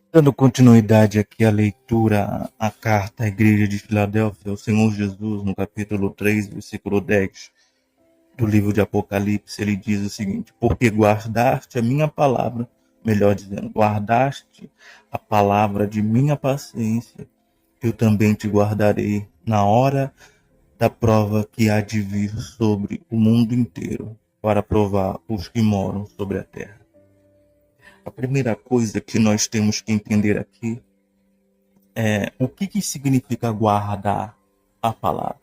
Dando continuidade aqui à leitura, à carta à igreja de Filadélfia, o Senhor Jesus, no capítulo 3, versículo 10 do livro de Apocalipse, ele diz o seguinte: porque guardaste a minha palavra, melhor dizendo, guardaste a palavra de minha paciência, eu também te guardarei na hora da prova que há de vir sobre o mundo inteiro, para provar os que moram sobre a terra. A primeira coisa que nós temos que entender aqui o que significa guardar a palavra.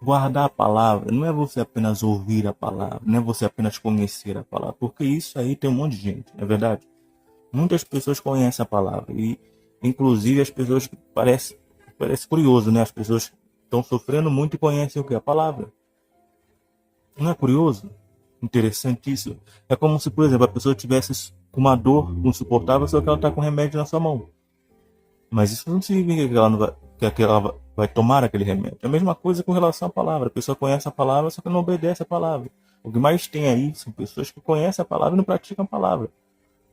Guardar a palavra não é você apenas ouvir a palavra, não é você apenas conhecer a palavra, porque isso aí tem um monte de gente, não é verdade? Muitas pessoas conhecem a palavra e, inclusive, as pessoas que parece curioso, né? As pessoas estão sofrendo muito e conhecem o que? A palavra. Não é curioso? Interessante isso. É como se, por exemplo, a pessoa tivesse com uma dor insuportável, só que ela está com remédio na sua mão. Mas isso não significa que ela, não vai, que ela vai tomar aquele remédio. É a mesma coisa com relação à palavra. A pessoa conhece a palavra, só que não obedece a palavra. O que mais tem aí são pessoas que conhecem a palavra e não praticam a palavra.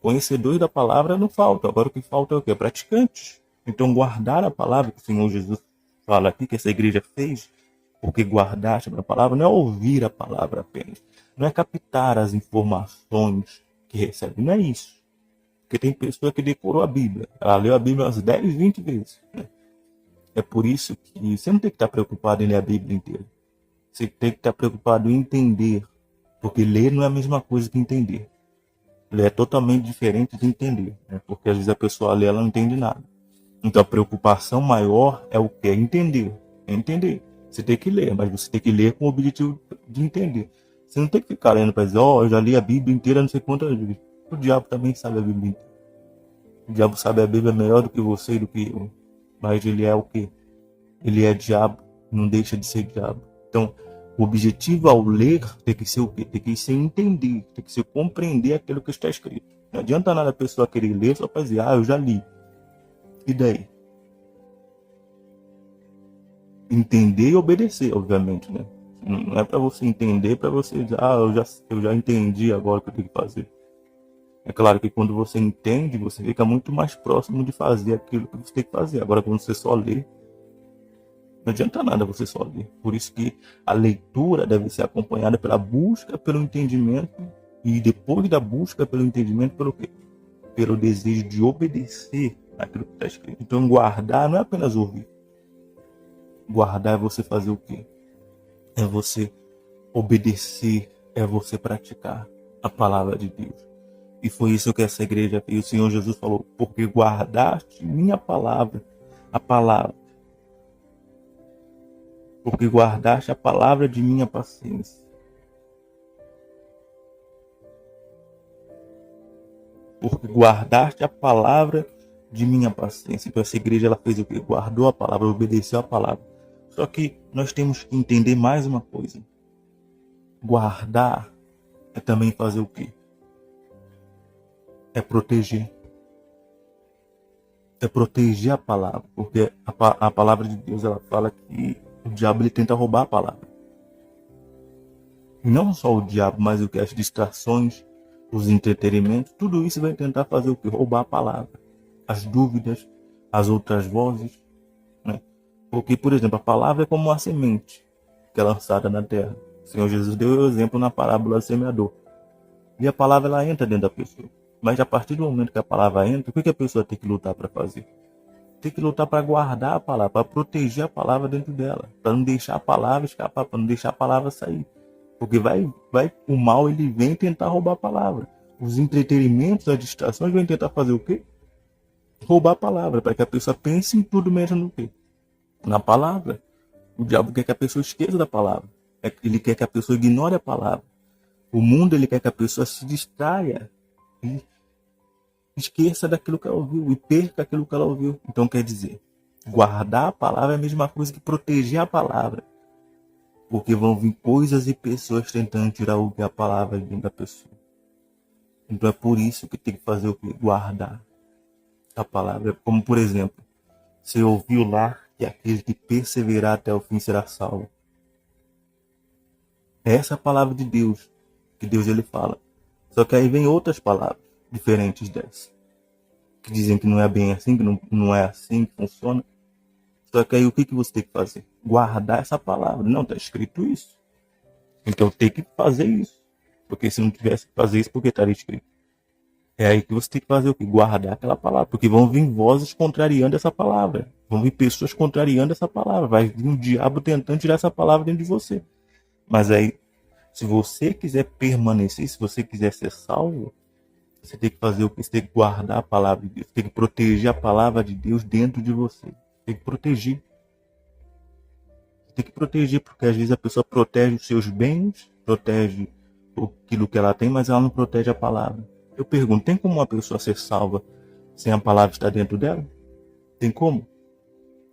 Conhecedores da palavra não faltam. Agora o que falta é o quê? Praticantes. Então guardar a palavra que o Senhor Jesus fala aqui, que essa igreja fez, porque guardaste a palavra, não é ouvir a palavra apenas. Não é captar as informações que recebe. Não é isso. Porque tem pessoa que decorou a Bíblia. Ela leu a Bíblia umas 10, 20 vezes. É por isso que você não tem que estar preocupado em ler a Bíblia inteira. Você tem que estar preocupado em entender. Porque ler não é a mesma coisa que entender. Ler é totalmente diferente de entender. Né? Porque às vezes a pessoa lê, ela não entende nada. Então a preocupação maior é o que? É entender. É entender. Você tem que ler, mas você tem que ler com o objetivo de entender. Você não tem que ficar lendo para dizer, eu já li a Bíblia inteira, não sei quantas vezes. O diabo também sabe a Bíblia inteira. O diabo sabe a Bíblia melhor do que você e do que eu. Mas ele é o quê? Ele é diabo, não deixa de ser diabo. Então, o objetivo ao ler tem que ser o quê? Tem que ser entender, tem que ser compreender aquilo que está escrito. Não adianta nada a pessoa querer ler só para dizer, eu já li. E daí? Entender e obedecer, obviamente, né? Não é para você entender, para você dizer, eu já entendi agora o que eu tenho que fazer. É claro que quando você entende, você fica muito mais próximo de fazer aquilo que você tem que fazer. Agora, quando você só lê, não adianta nada você só ler. Por isso que a leitura deve ser acompanhada pela busca pelo entendimento e depois da busca pelo entendimento, pelo quê? Pelo desejo de obedecer aquilo que está escrito. Então, guardar não é apenas ouvir. Guardar é você fazer o quê? É você obedecer, é você praticar a palavra de Deus. E foi isso que essa igreja fez. O Senhor Jesus falou, porque guardaste minha palavra, a palavra, porque guardaste a palavra de minha paciência. Porque guardaste a palavra de minha paciência. Então essa igreja ela fez o quê? Guardou a palavra, obedeceu a palavra. Só que nós temos que entender mais uma coisa. Guardar é também fazer o quê? É proteger. É proteger a palavra. Porque a palavra de Deus ela fala que o diabo ele tenta roubar a palavra. E não só o diabo, mas o que? As distrações, os entretenimentos, tudo isso vai tentar fazer o quê? Roubar a palavra. As dúvidas, as outras vozes, né? Porque, por exemplo, a palavra é como uma semente que é lançada na terra. O Senhor Jesus deu o exemplo na parábola do semeador. E a palavra ela entra dentro da pessoa. Mas a partir do momento que a palavra entra, o que a pessoa tem que lutar para fazer? Tem que lutar para guardar a palavra, para proteger a palavra dentro dela, para não deixar a palavra escapar, para não deixar a palavra sair. Porque o mal ele vem tentar roubar a palavra. Os entretenimentos, as distrações vêm tentar fazer o quê? Roubar a palavra, para que a pessoa pense em tudo mesmo no quê? Na palavra. O diabo quer que a pessoa esqueça da palavra. Ele quer que a pessoa ignore a palavra. O mundo ele quer que a pessoa se distraia e esqueça daquilo que ela ouviu e perca aquilo que ela ouviu. Então quer dizer, guardar a palavra é a mesma coisa que proteger a palavra. Porque vão vir coisas e pessoas tentando tirar o que a palavra de dentro da pessoa. Então é por isso que tem que fazer o que? Guardar a palavra. Como por exemplo, você ouviu lá que aquele que perseverar até o fim será salvo. Essa é a palavra de Deus, que Deus ele fala. Só que aí vem outras palavras diferentes dessa. que dizem que não é bem assim, que não é assim que funciona. Só que aí o que você tem que fazer? Guardar essa palavra. Não, está escrito isso. Então tem que fazer isso. Porque se não tivesse que fazer isso, por que estaria escrito? É aí que você tem que fazer o que? Guardar aquela palavra. Porque vão vir vozes contrariando essa palavra. Vão vir pessoas contrariando essa palavra. Vai vir um diabo tentando tirar essa palavra dentro de você. Mas aí, se você quiser permanecer, se você quiser ser salvo, você tem que fazer o que? Você tem que guardar a palavra de Deus. Você tem que proteger a palavra de Deus dentro de você. Você tem que proteger. Você tem que proteger, porque às vezes a pessoa protege os seus bens, protege aquilo que ela tem, mas ela não protege a palavra. Eu pergunto, tem como uma pessoa ser salva sem a palavra estar dentro dela? Tem como?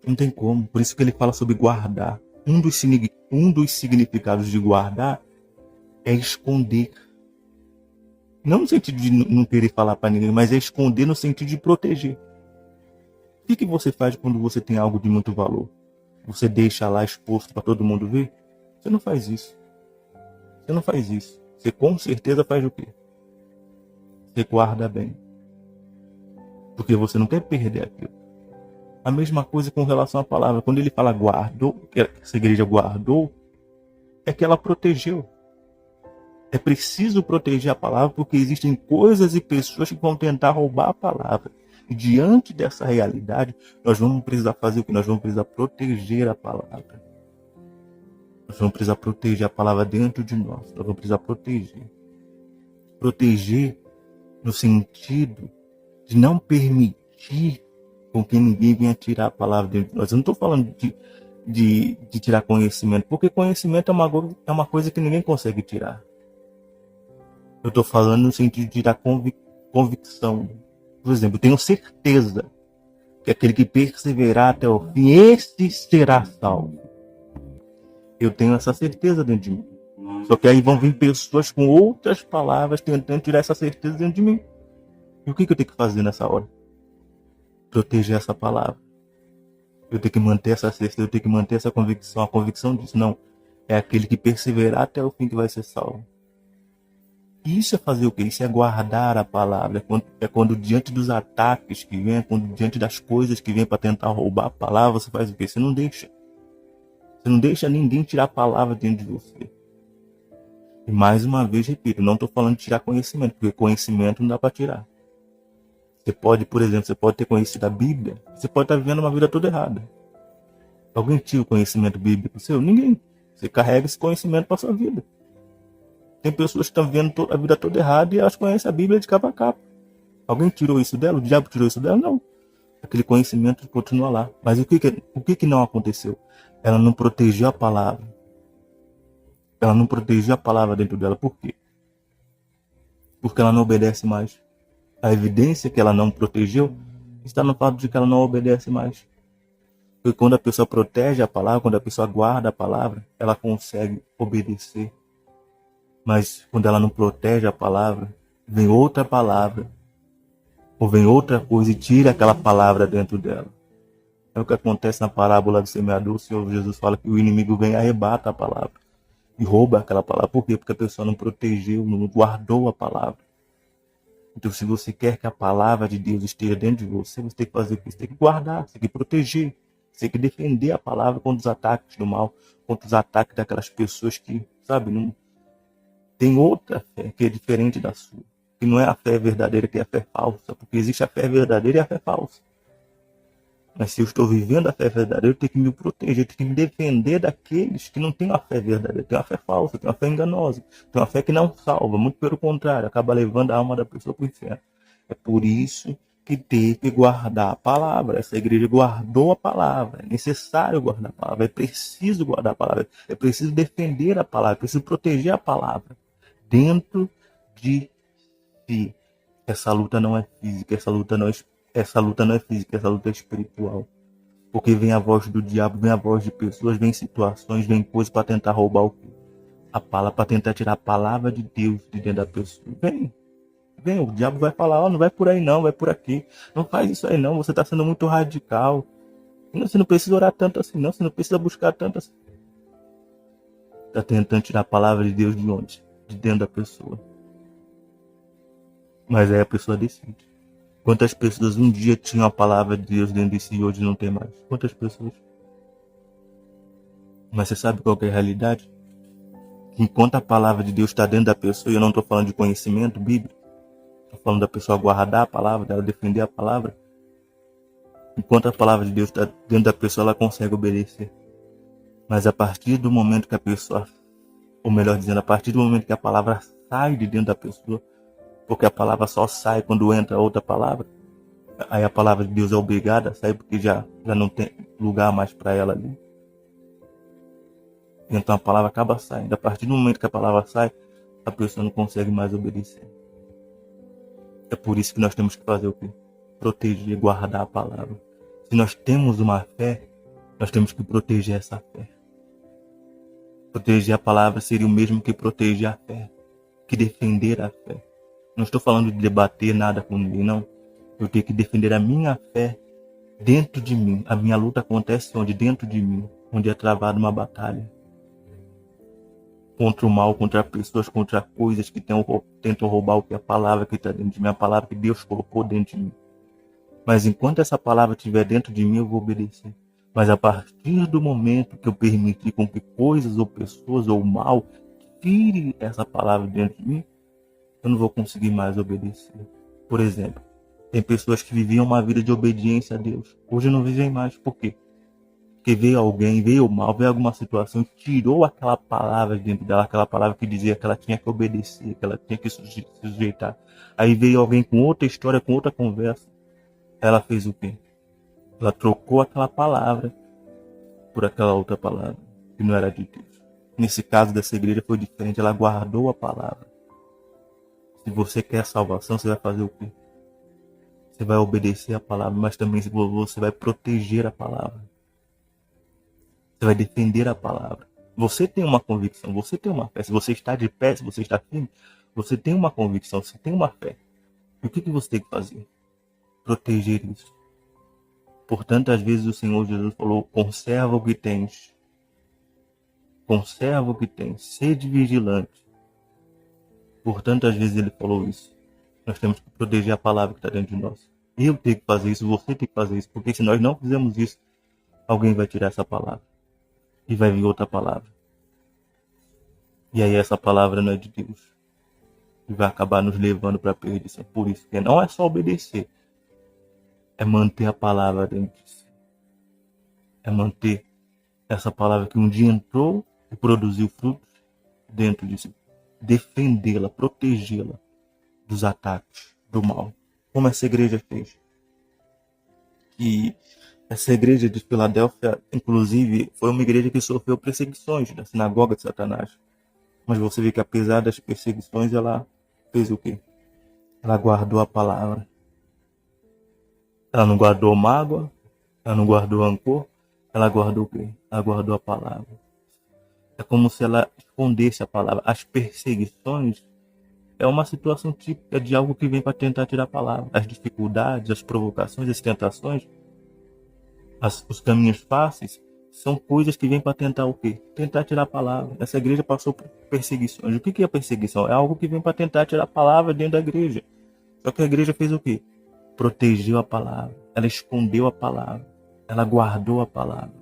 Não tem como. Por isso que ele fala sobre guardar. Um dos significados de guardar é esconder. Não no sentido de não querer falar para ninguém, mas é esconder no sentido de proteger. O que você faz quando você tem algo de muito valor? Você deixa lá exposto para todo mundo ver? Você não faz isso. Você não faz isso. Você com certeza faz o quê? Você guarda bem. Porque você não quer perder aquilo. A mesma coisa com relação à palavra. Quando ele fala guardou, que essa igreja guardou, é que ela protegeu. É preciso proteger a palavra porque existem coisas e pessoas que vão tentar roubar a palavra. E diante dessa realidade, nós vamos precisar fazer o que? Nós vamos precisar proteger a palavra. Nós vamos precisar proteger a palavra dentro de nós. Nós vamos precisar proteger. Proteger no sentido de não permitir com que ninguém venha tirar a palavra dentro de nós. Eu não estou falando de tirar conhecimento, porque conhecimento é uma coisa que ninguém consegue tirar. Eu estou falando no sentido de tirar convicção. Por exemplo, eu tenho certeza que aquele que perseverar até o fim, esse será salvo. Eu tenho essa certeza dentro de mim. Só que aí vão vir pessoas com outras palavras tentando tirar essa certeza dentro de mim. E o que eu tenho que fazer nessa hora? Proteger essa palavra. Eu tenho que manter essa certeza, eu tenho que manter essa convicção. A convicção diz, não, é aquele que perseverar até o fim que vai ser salvo. Isso é fazer o quê? Isso é guardar a palavra. É quando diante dos ataques que vem, é quando diante das coisas que vem para tentar roubar a palavra, você faz o quê? Você não deixa. Você não deixa ninguém tirar a palavra dentro de você. E mais uma vez, repito, não estou falando de tirar conhecimento, porque conhecimento não dá para tirar. Você pode, por exemplo, você pode ter conhecido a Bíblia, você pode estar vivendo uma vida toda errada. Alguém tira o conhecimento bíblico seu? Ninguém. Você carrega esse conhecimento para sua vida. Tem pessoas que estão vivendo a vida toda errada e elas conhecem a Bíblia de capa a capa. Alguém tirou isso dela? O diabo tirou isso dela? Não. Aquele conhecimento continua lá. Mas o que não aconteceu? Ela não protegeu a palavra. Ela não protegeu a palavra dentro dela. Por quê? Porque ela não obedece mais. A evidência que ela não protegeu está no fato de que ela não obedece mais. Porque quando a pessoa protege a palavra, quando a pessoa guarda a palavra, ela consegue obedecer. Mas quando ela não protege a palavra, vem outra palavra, ou vem outra coisa e tira aquela palavra dentro dela. É o que acontece na parábola do semeador. O Senhor Jesus fala que o inimigo vem e arrebata a palavra. E rouba aquela palavra. Por quê? Porque a pessoa não protegeu, não guardou a palavra. Então, se você quer que a palavra de Deus esteja dentro de você, você tem que fazer o que? Você tem que guardar, você tem que proteger. Você tem que defender a palavra contra os ataques do mal, contra os ataques daquelas pessoas que, sabe, não tem outra fé que é diferente da sua. Que não é a fé verdadeira, que é a fé falsa. Porque existe a fé verdadeira e a fé falsa. Mas se eu estou vivendo a fé verdadeira, eu tenho que me proteger, eu tenho que me defender daqueles que não têm a fé verdadeira, tem uma fé falsa, tem uma fé enganosa, tem uma fé que não salva, muito pelo contrário, acaba levando a alma da pessoa para o inferno. É por isso que tem que guardar a palavra. Essa igreja guardou a palavra, é necessário guardar a palavra, é preciso guardar a palavra, é preciso defender a palavra, é preciso proteger a palavra dentro de si. Essa luta não é física, essa luta não é física, essa luta é espiritual. Porque vem a voz do diabo, vem a voz de pessoas, vem situações, vem coisas para tentar roubar a palavra, para tentar tirar a palavra de Deus de dentro da pessoa. Vem, o diabo vai falar, não vai por aí não, vai por aqui. Não faz isso aí não, você está sendo muito radical. Você não precisa orar tanto assim não, você não precisa buscar tanto assim. Está tentando tirar a palavra de Deus de onde? De dentro da pessoa. Mas aí a pessoa decide. Quantas pessoas um dia tinham a palavra de Deus dentro de si e hoje não tem mais? Quantas pessoas? Mas você sabe qual que é a realidade? Que enquanto a palavra de Deus está dentro da pessoa, e eu não estou falando de conhecimento bíblico, estou falando da pessoa guardar a palavra, dela defender a palavra. Enquanto a palavra de Deus está dentro da pessoa, ela consegue obedecer. Mas a partir do momento que a pessoa, ou melhor dizendo, a partir do momento que a palavra sai de dentro da pessoa, porque a palavra só sai quando entra outra palavra, aí a palavra de Deus é obrigada a sair porque já não tem lugar mais para ela ali. Então a palavra acaba saindo. A partir do momento que a palavra sai, a pessoa não consegue mais obedecer. É por isso que nós temos que fazer o quê? Proteger, guardar a palavra. Se nós temos uma fé, nós temos que proteger essa fé. Proteger a palavra seria o mesmo que proteger a fé, que defender a fé. Não estou falando de debater nada com ninguém, não. Eu tenho que defender a minha fé dentro de mim. A minha luta acontece onde? Dentro de mim, onde é travada uma batalha. Contra o mal, contra pessoas, contra coisas que tentam roubar o que é a palavra que está dentro de mim, a palavra que Deus colocou dentro de mim. Mas enquanto essa palavra estiver dentro de mim, eu vou obedecer. Mas a partir do momento que eu permitir com que coisas ou pessoas ou mal tire essa palavra dentro de mim, eu não vou conseguir mais obedecer. Por exemplo, tem pessoas que viviam uma vida de obediência a Deus. Hoje não vivem mais. Por quê? Porque veio alguém, veio o mal, veio alguma situação, tirou aquela palavra dentro dela, aquela palavra que dizia que ela tinha que obedecer, que ela tinha que se sujeitar. Aí veio alguém com outra história, com outra conversa. Ela fez o quê? Ela trocou aquela palavra por aquela outra palavra, que não era de Deus. Nesse caso dessa igreja foi diferente, ela guardou a palavra. Se você quer salvação, você vai fazer o quê? Você vai obedecer a palavra, mas também você vai proteger a palavra. Você vai defender a palavra. Você tem uma convicção, você tem uma fé. Se você está de pé, se você está firme, você tem uma convicção, você tem uma fé. E o que você tem que fazer? Proteger isso. Portanto, às vezes o Senhor Jesus falou, conserva o que tens. Conserva o que tens. Sede vigilante. Portanto, às vezes ele falou isso. Nós temos que proteger a palavra que está dentro de nós. Eu tenho que fazer isso, você tem que fazer isso. Porque se nós não fizermos isso, alguém vai tirar essa palavra. E vai vir outra palavra. E aí essa palavra não é de Deus. E vai acabar nos levando para a perdição. Por isso que não é só obedecer. É manter a palavra dentro de si. É manter essa palavra que um dia entrou e produziu frutos dentro de si. Defendê-la, protegê-la dos ataques do mal. Como essa igreja fez. E essa igreja de Filadélfia, inclusive, foi uma igreja que sofreu perseguições da sinagoga de Satanás. Mas você vê que apesar das perseguições, ela fez o quê? Ela guardou a palavra. Ela não guardou mágoa, ela não guardou rancor, ela guardou o quê? Ela guardou a palavra. É como se ela escondesse a palavra. As perseguições é uma situação típica de algo que vem para tentar tirar a palavra. As dificuldades, as provocações, as tentações, os caminhos fáceis, são coisas que vêm para tentar o quê? Tentar tirar a palavra. Essa igreja passou por perseguições. O que é perseguição? É algo que vem para tentar tirar a palavra dentro da igreja. Só que a igreja fez o quê? Protegeu a palavra. Ela escondeu a palavra. Ela guardou a palavra.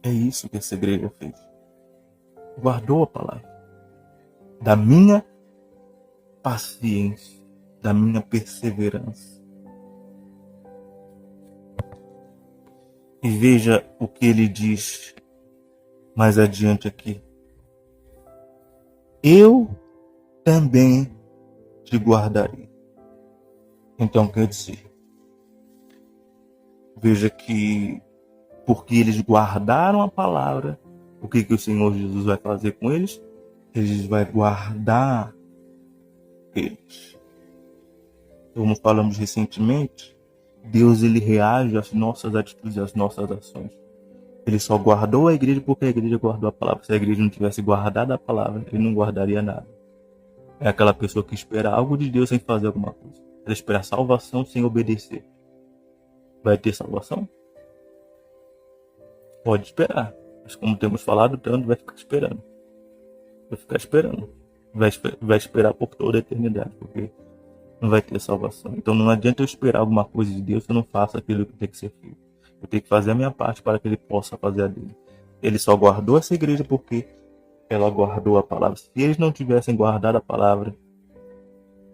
É isso que essa igreja fez. Guardou a palavra. Da minha paciência, da minha perseverança. E veja o que ele diz mais adiante aqui. Eu também te guardarei. Então quer dizer, veja que porque eles guardaram a palavra, o que o Senhor Jesus vai fazer com eles? Ele vai guardar eles. Como falamos recentemente, Deus ele reage às nossas atitudes, às nossas ações. Ele só guardou a igreja porque a igreja guardou a palavra. Se a igreja não tivesse guardado a palavra, ele não guardaria nada. É aquela pessoa que espera algo de Deus sem fazer alguma coisa. Ela espera salvação sem obedecer. Vai ter salvação? Pode esperar. Mas como temos falado tanto, vai ficar esperando. Vai ficar esperando. Vai esperar por toda a eternidade. Porque não vai ter salvação. Então não adianta eu esperar alguma coisa de Deus se eu não faço aquilo que tem que ser feito. Eu tenho que fazer a minha parte para que ele possa fazer a dele. Ele só guardou essa igreja porque ela guardou a palavra. Se eles não tivessem guardado a palavra,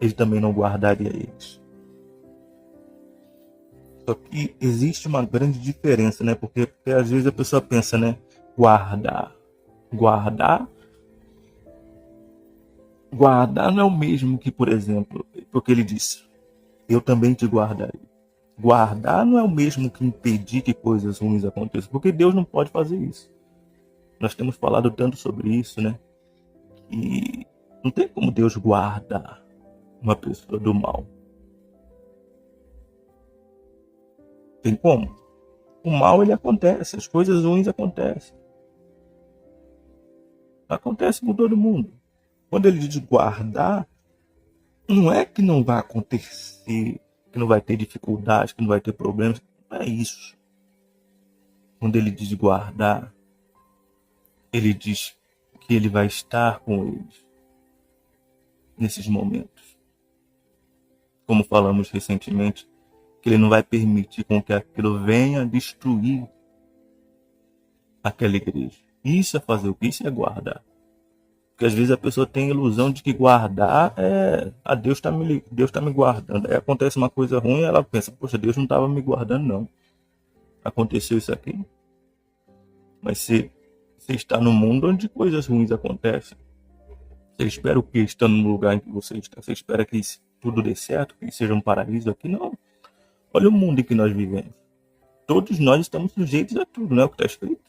ele também não guardaria eles. Só que existe uma grande diferença, né? Porque às vezes a pessoa pensa, né? Guardar. Guardar não é o mesmo que, por exemplo, porque ele disse, eu também te guardarei. Guardar não é o mesmo que impedir que coisas ruins aconteçam, porque Deus não pode fazer isso. Nós temos falado tanto sobre isso, né? E não tem como Deus guardar uma pessoa do mal. Tem como? O mal ele acontece, as coisas ruins acontecem. Acontece com todo mundo. Quando ele diz guardar, não é que não vai acontecer, que não vai ter dificuldades, que não vai ter problemas. Não é isso. Quando ele diz guardar, ele diz que ele vai estar com eles nesses momentos. Como falamos recentemente, que ele não vai permitir com que aquilo venha destruir aquela igreja. Isso é fazer o que? Isso é guardar. Porque às vezes a pessoa tem a ilusão de que guardar é... Deus está me guardando. Aí acontece uma coisa ruim e ela pensa, poxa, Deus não estava me guardando não. Aconteceu isso aqui. Mas você está no mundo onde coisas ruins acontecem. Você espera o que estando no lugar em que você está? Você espera que tudo dê certo, que seja um paraíso aqui? Não. Olha o mundo em que nós vivemos. Todos nós estamos sujeitos a tudo, não é o que está escrito?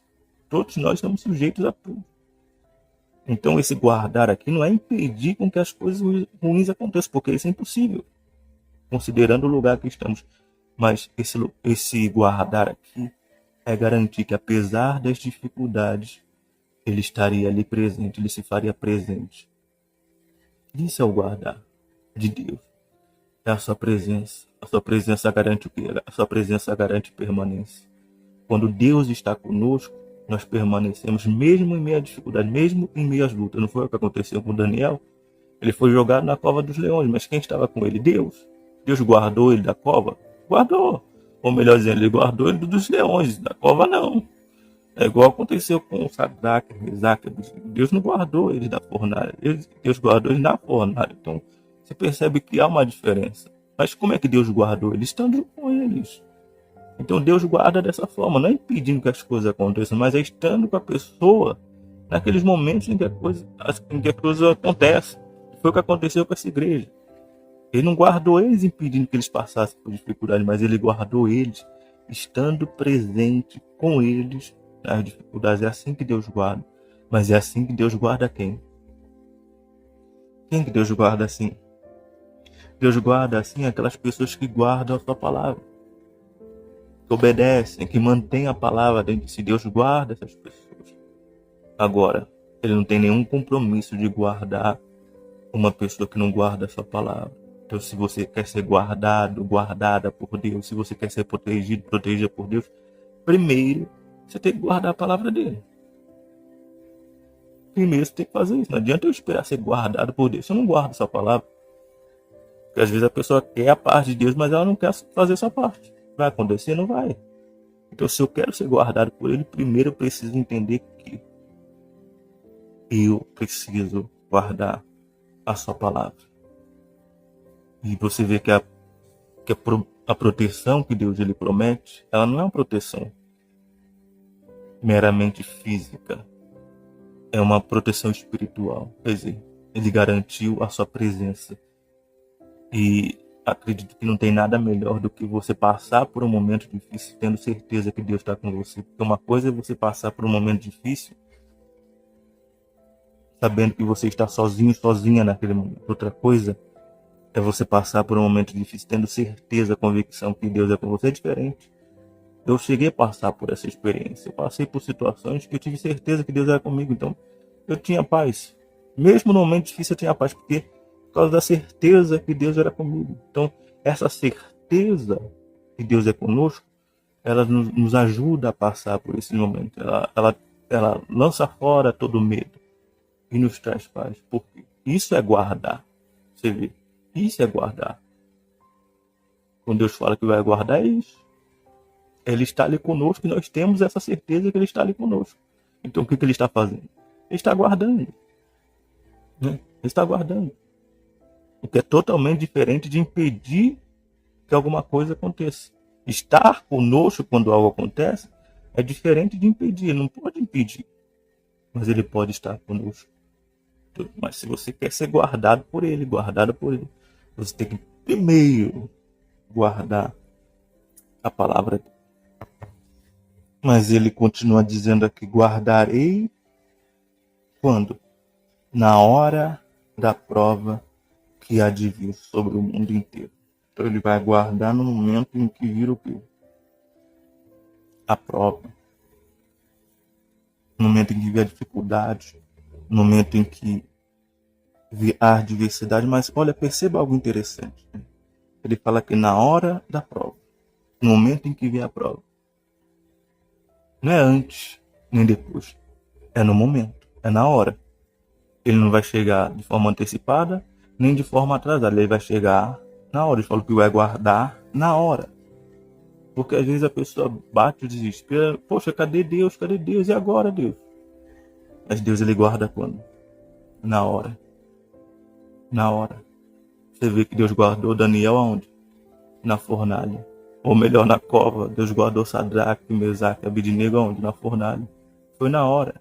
Todos nós estamos sujeitos a tudo. Então esse guardar aqui não é impedir com que as coisas ruins aconteçam, porque isso é impossível, considerando o lugar que estamos. Mas esse guardar aqui é garantir que apesar das dificuldades, ele estaria ali presente, ele se faria presente. Isso é o guardar de Deus. É a sua presença. A sua presença garante o quê? A sua presença garante permanência. Quando Deus está conosco, nós permanecemos mesmo em meio à dificuldade, mesmo em meio às lutas. Não foi o que aconteceu com Daniel? Ele foi jogado na cova dos leões, mas quem estava com ele? Deus. Deus guardou ele da cova? Guardou. Ou melhor dizendo, ele guardou ele dos leões, da cova não. É igual aconteceu com Sadraque, Mesaque. Deus não guardou eles da fornalha. Deus guardou eles na fornalha. Então, você percebe que há uma diferença. Mas como é que Deus guardou eles? Estando com eles. Então Deus guarda dessa forma, não é impedindo que as coisas aconteçam, mas é estando com a pessoa naqueles momentos em que a coisa acontece. Foi o que aconteceu com essa igreja. Ele não guardou eles impedindo que eles passassem por dificuldade, mas ele guardou eles estando presente com eles nas dificuldades. É assim que Deus guarda. Mas é assim que Deus guarda quem? Quem que Deus guarda assim? Deus guarda assim aquelas pessoas que guardam a sua palavra, que obedecem, que mantêm a palavra dentro de si. Deus guarda essas pessoas. Agora, ele não tem nenhum compromisso de guardar uma pessoa que não guarda a sua palavra. Então, se você quer ser guardado, guardada por Deus, se você quer ser protegido, protegida por Deus, primeiro você tem que guardar a palavra dele. Primeiro você tem que fazer isso. Não adianta eu esperar ser guardado por Deus. Você não guarda a sua palavra. Porque às vezes a pessoa quer a parte de Deus, mas ela não quer fazer a sua parte. Vai acontecer? Não vai. Então, se eu quero ser guardado por ele, primeiro eu preciso entender que eu preciso guardar a sua palavra. E você vê que a proteção que Deus ele promete, ela não é uma proteção meramente física. É uma proteção espiritual. Quer dizer, ele garantiu a sua presença. E acredito que não tem nada melhor do que você passar por um momento difícil tendo certeza que Deus está com você. Porque uma coisa é você passar por um momento difícil sabendo que você está sozinho, sozinha naquele momento. Outra coisa é você passar por um momento difícil tendo certeza, convicção que Deus é com você. É diferente. Eu cheguei a passar por essa experiência. Eu passei por situações que eu tive certeza que Deus era comigo. Então, eu tinha paz. Mesmo no momento difícil eu tinha paz, porque por causa da certeza que Deus era comigo. Então, essa certeza que Deus é conosco, ela nos ajuda a passar por esse momento. Ela lança fora todo medo e nos traz paz. Porque isso é guardar. Você vê, isso é guardar. Quando Deus fala que vai guardar, é isso. Ele está ali conosco e nós temos essa certeza que Ele está ali conosco. Então o que Ele está fazendo? Ele está guardando. Né? Ele está guardando. O que é totalmente diferente de impedir que alguma coisa aconteça. Estar conosco quando algo acontece é diferente de impedir. Ele não pode impedir, mas Ele pode estar conosco. Mas se você quer ser guardado por Ele, você tem que primeiro guardar a palavra dele. Mas ele continua dizendo aqui: guardarei quando? Na hora da prova que há de vir sobre o mundo inteiro. Então ele vai guardar no momento em que vir o quê? A prova. No momento em que vier a dificuldade. No momento em que vier a adversidade. Mas olha, perceba algo interessante. Né? Ele fala que na hora da prova. No momento em que vier a prova. Não é antes, nem depois. É no momento. É na hora. Ele não vai chegar de forma antecipada, nem de forma atrasada. Ele vai chegar na hora. Ele falou que vai guardar na hora. Porque às vezes a pessoa bate o desespero. Poxa, cadê Deus? Cadê Deus? E agora, Deus? Mas Deus, ele guarda quando? Na hora. Na hora. Você vê que Deus guardou Daniel aonde? Na fornalha. Ou melhor, na cova. Deus guardou Sadraque, Mesaque, Abednego aonde? Na fornalha. Foi na hora.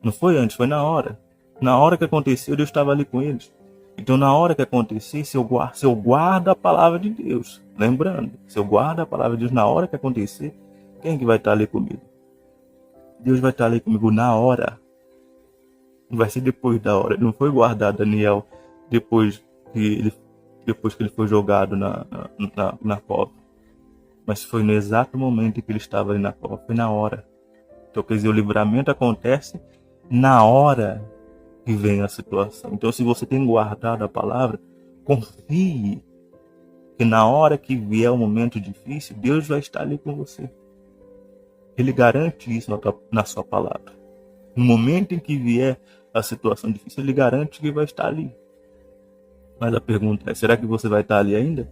Não foi antes, foi na hora. Na hora que aconteceu, Deus estava ali com eles. Então, na hora que acontecer, se eu guardo a palavra de Deus, lembrando, se eu guardo a palavra de Deus na hora que acontecer, quem que vai estar ali comigo? Deus vai estar ali comigo na hora. Não vai ser depois da hora. Ele não foi guardar Daniel depois que ele foi jogado na cova. Mas foi no exato momento em que ele estava ali na cova. Foi na hora. Então, quer dizer, o livramento acontece na hora que vem a situação. Então, se você tem guardado a palavra, confie que na hora que vier o momento difícil, Deus vai estar ali com você. Ele garante isso na sua palavra. No momento em que vier a situação difícil, ele garante que vai estar ali. Mas a pergunta é, será que você vai estar ali ainda?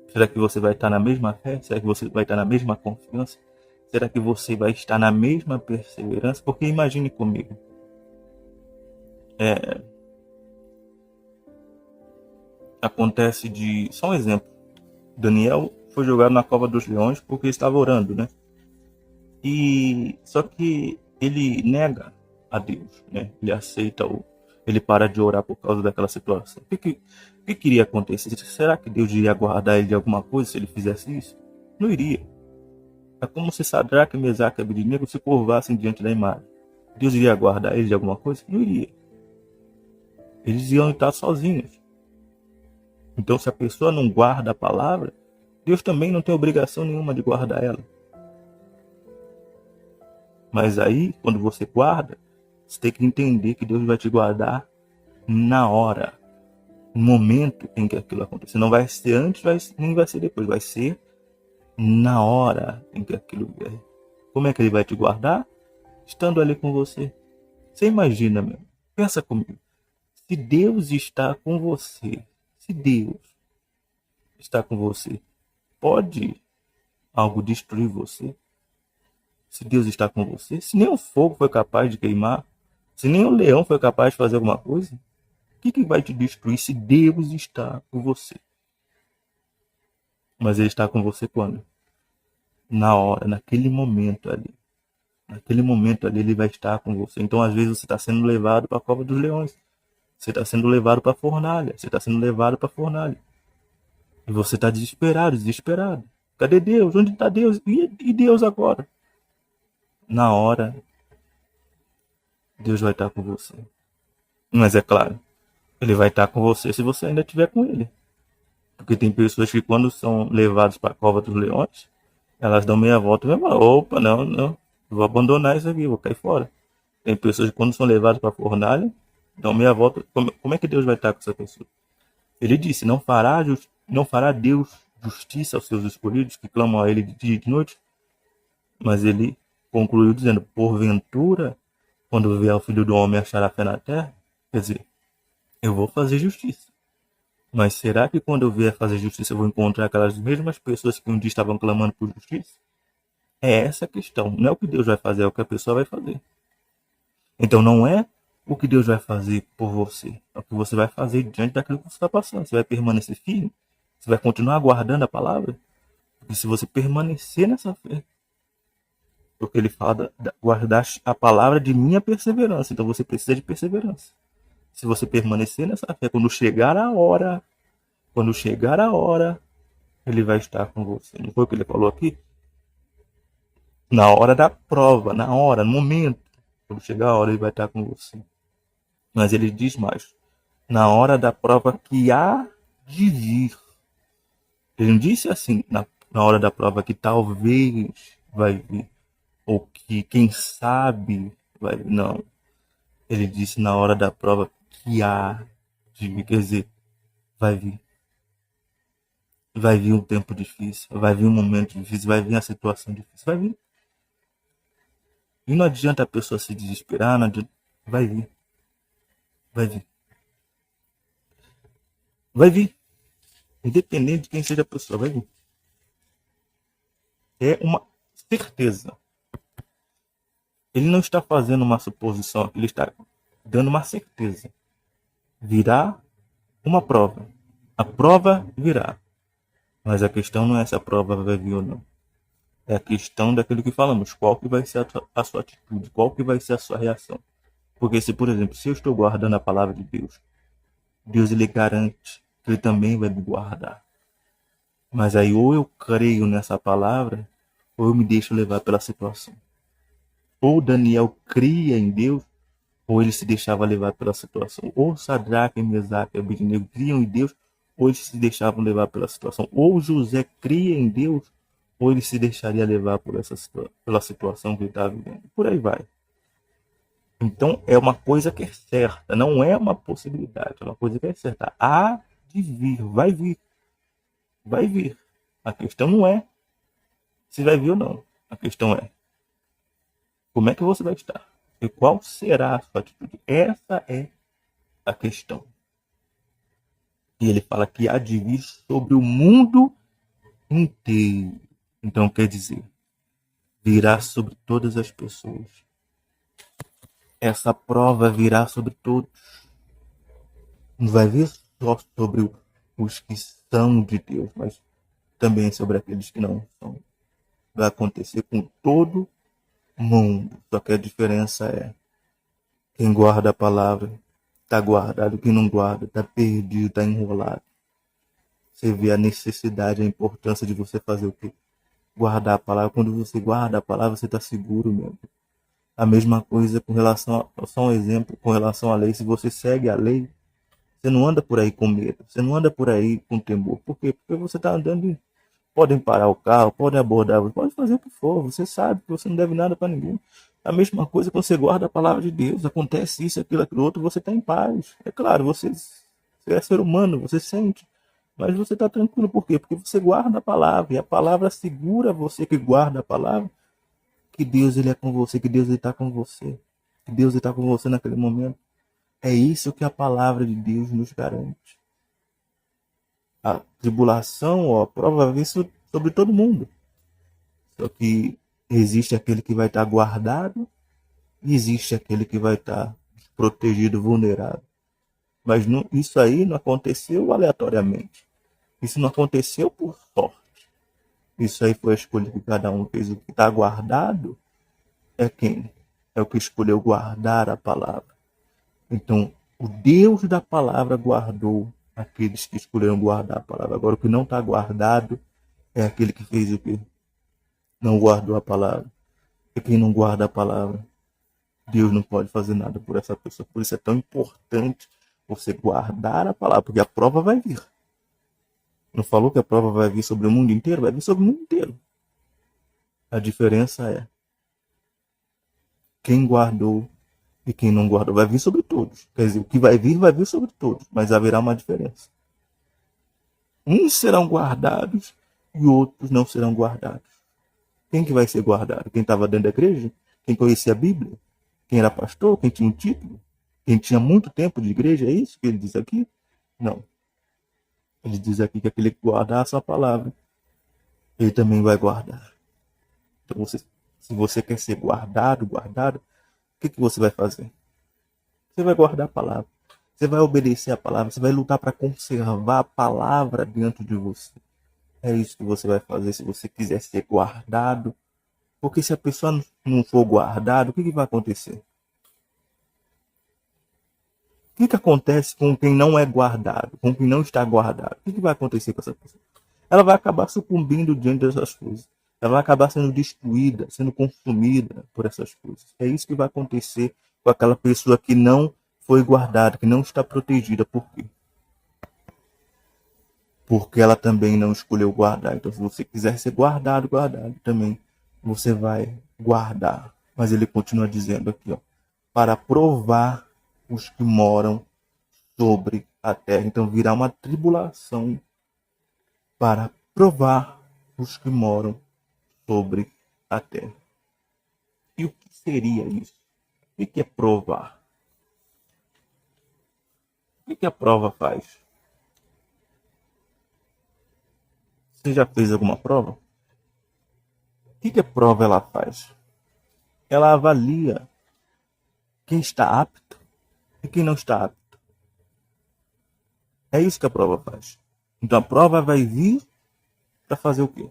Será que você vai estar na mesma fé? Será que você vai estar na mesma confiança? Será que você vai estar na mesma perseverança? Porque imagine comigo. Acontece de... Só um exemplo. Daniel foi jogado na cova dos leões porque estava orando, né? E só que ele nega a Deus, né? Ele para de orar por causa daquela situação. O que iria acontecer? Será que Deus iria guardar ele de alguma coisa se ele fizesse isso? Não iria. É como se Sadraque, Mesaque e Abednego se curvassem diante da imagem. Deus iria guardar ele de alguma coisa? Não iria. Eles iam estar sozinhos. Então, se a pessoa não guarda a palavra, Deus também não tem obrigação nenhuma de guardar ela. Mas aí, quando você guarda, você tem que entender que Deus vai te guardar na hora, no momento em que aquilo acontecer. Não vai ser antes, nem vai ser depois, vai ser na hora em que aquilo vier. Como é que ele vai te guardar? Estando ali com você. Você imagina, meu, pensa comigo. Se Deus está com você, se Deus está com você, pode algo destruir você? Se Deus está com você, se nem o fogo foi capaz de queimar, se nem o leão foi capaz de fazer alguma coisa, o que vai te destruir se Deus está com você? Mas ele está com você quando? Na hora, naquele momento ali. Naquele momento ali ele vai estar com você. Então às vezes você está sendo levado para a cova dos leões. Você está sendo levado para a fornalha. Você está sendo levado para a fornalha. E você está desesperado, desesperado. Cadê Deus? Onde está Deus? E Deus agora? Na hora, Deus vai estar com você. Mas é claro, ele vai estar com você se você ainda estiver com ele. Porque tem pessoas que quando são levadas para a cova dos leões, elas dão meia volta e falam, opa, não, vou abandonar isso aqui, vou cair fora. Tem pessoas que quando são levadas para a fornalha, dão meia volta. Como é que Deus vai estar com essa pessoa? Ele disse, não fará Deus justiça aos seus escolhidos que clamam a ele de dia e de noite? Mas ele concluiu dizendo, porventura, quando vier o Filho do Homem achará fé na terra? Quer dizer, eu vou fazer justiça. Mas será que quando eu vier fazer justiça eu vou encontrar aquelas mesmas pessoas que um dia estavam clamando por justiça? É essa a questão. Não é o que Deus vai fazer, é o que a pessoa vai fazer. Então não é o que Deus vai fazer por você, é o que você vai fazer diante daquilo que você está passando. Você vai permanecer firme? Você vai continuar aguardando a palavra? Porque se você permanecer nessa fé, porque ele fala guardar a palavra de minha perseverança, então você precisa de perseverança. Se você permanecer nessa fé, quando chegar a hora, ele vai estar com você. Não foi o que ele falou aqui? Na hora da prova, na hora, no momento, quando chegar a hora, ele vai estar com você. Mas ele diz mais, na hora da prova que há de vir. Ele não disse assim, na hora da prova que talvez vai vir, ou que quem sabe vai vir. Não. Ele disse na hora da prova que há de vir. Quer dizer, vai vir. Vai vir um tempo difícil, vai vir um momento difícil, vai vir uma situação difícil, vai vir. E não adianta a pessoa se desesperar, não adianta. Vai vir. Vai vir. Vai vir. Independente de quem seja a pessoa, vai vir. É uma certeza. Ele não está fazendo uma suposição, ele está dando uma certeza. Virá uma prova. A prova virá. Mas a questão não é se a prova vai vir ou não. É a questão daquilo que falamos. Qual que vai ser a sua atitude? Qual que vai ser a sua reação? Porque se, por exemplo, se eu estou guardando a palavra de Deus, Deus ele garante que ele também vai me guardar. Mas aí ou eu creio nessa palavra, ou eu me deixo levar pela situação. Ou Daniel cria em Deus, ou ele se deixava levar pela situação. Ou Sadraque, Mesaque e Abednego criam em Deus, ou eles se deixavam levar pela situação. Ou José cria em Deus, ou ele se deixaria levar por pela situação que ele estava vivendo. Por aí vai. Então é uma coisa que é certa, não é uma possibilidade, é uma coisa que é certa. Há de vir, vai vir, vai vir. A questão não é se vai vir ou não. A questão é como é que você vai estar e qual será a sua atitude. Essa é a questão. E ele fala que há de vir sobre o mundo inteiro. Então quer dizer, virá sobre todas as pessoas. Essa prova virá sobre todos. Não vai vir só sobre os que são de Deus, mas também sobre aqueles que não são. Vai acontecer com todo mundo. Só que a diferença é quem guarda a palavra está guardado, quem não guarda está perdido, está enrolado. Você vê a necessidade, a importância de você fazer o quê? Guardar a palavra. Quando você guarda a palavra, você está seguro mesmo. A mesma coisa com relação a, só um exemplo, com relação à lei. Se você segue a lei, você não anda por aí com medo, você não anda por aí com temor. Por quê? Porque você está andando. Podem parar o carro, podem abordar, você pode fazer o que for. Você sabe que você não deve nada para ninguém. A mesma coisa que você guarda a palavra de Deus. Acontece isso, aquilo outro, você está em paz. É claro, você é ser humano, você sente. Mas você está tranquilo, por quê? Porque você guarda a palavra. E a palavra segura você que guarda a palavra. Que Deus ele é com você, que Deus está com você. Que Deus está com você naquele momento. É isso que a palavra de Deus nos garante. A tribulação, ó, a prova vai vir sobre todo mundo. Só que existe aquele que vai estar guardado e existe aquele que vai estar protegido, vulnerável. Mas não, isso aí não aconteceu aleatoriamente. Isso não aconteceu por sorte. Isso aí foi a escolha que cada um fez. O que está guardado é quem? É o que escolheu guardar a palavra. Então, o Deus da palavra guardou aqueles que escolheram guardar a palavra. Agora, o que não está guardado é aquele que fez o quê? Não guardou a palavra. E quem não guarda a palavra, Deus não pode fazer nada por essa pessoa. Por isso é tão importante você guardar a palavra, porque a prova vai vir. Não falou que a prova vai vir sobre o mundo inteiro? Vai vir sobre o mundo inteiro. A diferença é quem guardou e quem não guardou. Vai vir sobre todos. Quer dizer, o que vai vir sobre todos. Mas haverá uma diferença. Uns serão guardados e outros não serão guardados. Quem que vai ser guardado? Quem estava dentro da igreja? Quem conhecia a Bíblia? Quem era pastor? Quem tinha um título? Quem tinha muito tempo de igreja? É isso que ele diz aqui? Não. Ele diz aqui que aquele que guardar a sua palavra, ele também vai guardar. Então, se você quer ser guardado, o que você vai fazer? Você vai guardar a palavra. Você vai obedecer a palavra. Você vai lutar para conservar a palavra dentro de você. É isso que você vai fazer se você quiser ser guardado. Porque se a pessoa não for guardada, o que vai acontecer? O que acontece com quem não é guardado, com quem não está guardado? O que vai acontecer com essa pessoa? Ela vai acabar sucumbindo diante dessas coisas. Ela vai acabar sendo destruída, sendo consumida por essas coisas. É isso que vai acontecer com aquela pessoa que não foi guardada, que não está protegida. Por quê? Porque ela também não escolheu guardar. Então, se você quiser ser guardado também, você vai guardar. Mas ele continua dizendo aqui, ó, para provar os que moram sobre a terra. Então virá uma tribulação para provar os que moram sobre a terra. E o que seria isso? O que é provar? O que a prova faz? Você já fez alguma prova? O que a prova ela faz? Ela avalia quem está apto e quem não está apto. É isso que a prova faz. Então a prova vai vir para fazer o quê?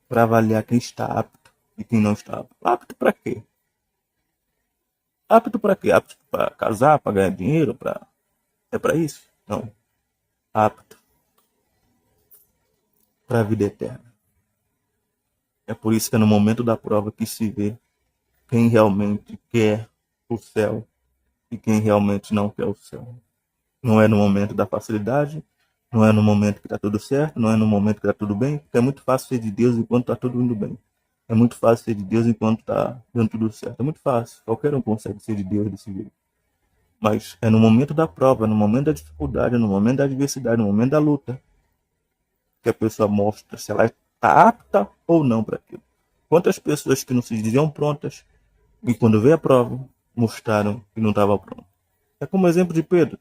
Para avaliar quem está apto e quem não está apto. Apto para quê? Apto para quê? Apto para casar, para ganhar dinheiro, para é para isso? Não. Apto para a vida eterna. É por isso que é no momento da prova que se vê quem realmente quer o céu e quem realmente não quer o céu. Não é no momento da facilidade, não é no momento que está tudo certo, não é no momento que está tudo bem, porque é muito fácil ser de Deus enquanto está tudo indo bem. É muito fácil ser de Deus enquanto está dando tudo certo. É muito fácil. Qualquer um consegue ser de Deus desse jeito. Mas é no momento da prova, é no momento da dificuldade, é no momento da adversidade, no momento da luta, que a pessoa mostra se ela está apta ou não para aquilo. Quantas pessoas que não se diziam prontas e quando veio a prova mostraram que não estava pronto. É como o exemplo de Pedro.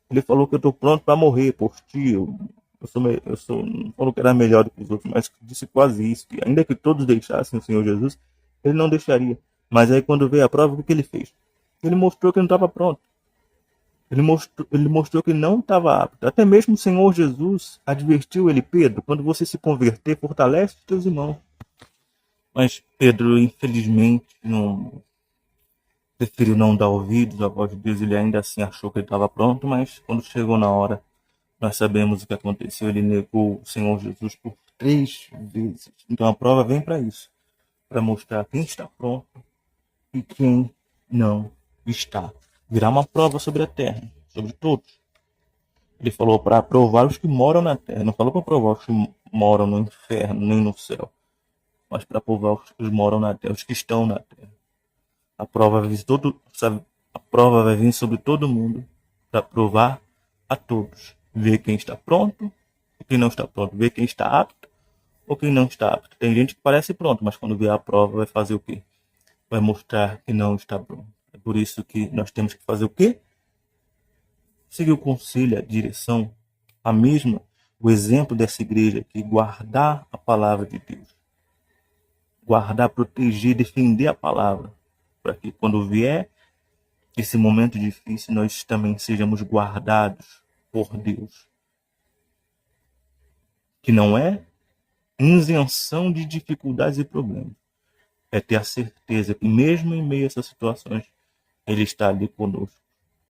Ele falou que eu estou pronto para morrer por ti. Não falou que era melhor do que os outros, mas disse quase isso. Que ainda que todos deixassem o Senhor Jesus, ele não deixaria. Mas aí quando veio a prova, o que ele fez? Ele mostrou que não estava pronto. Ele mostrou que não estava apto. Até mesmo o Senhor Jesus advertiu ele, Pedro, quando você se converter, fortalece os teus irmãos. Mas Pedro, infelizmente, preferiu não dar ouvidos à voz de Deus. Ele ainda assim achou que ele estava pronto, mas quando chegou na hora, nós sabemos o que aconteceu. Ele negou o Senhor Jesus por 3 vezes. Então a prova vem para isso, para mostrar quem está pronto e quem não está. Virá uma prova sobre a terra, sobre todos. Ele falou para provar os que moram na terra. Não falou para provar os que moram no inferno, nem no céu. Mas para provar os que moram na terra, os que estão na terra. A prova vai vir sobre todo mundo para provar a todos. Ver quem está pronto e quem não está pronto. Ver quem está apto ou quem não está apto. Tem gente que parece pronto, mas quando vier a prova vai fazer o quê? Vai mostrar que não está pronto. É por isso que nós temos que fazer o quê? Seguir o conselho, a direção, a mesma, o exemplo dessa igreja aqui, guardar a palavra de Deus. Guardar, proteger, defender a palavra. Para que quando vier esse momento difícil, nós também sejamos guardados por Deus. Que não é isenção de dificuldades e problemas. É ter a certeza que mesmo em meio a essas situações, Ele está ali conosco.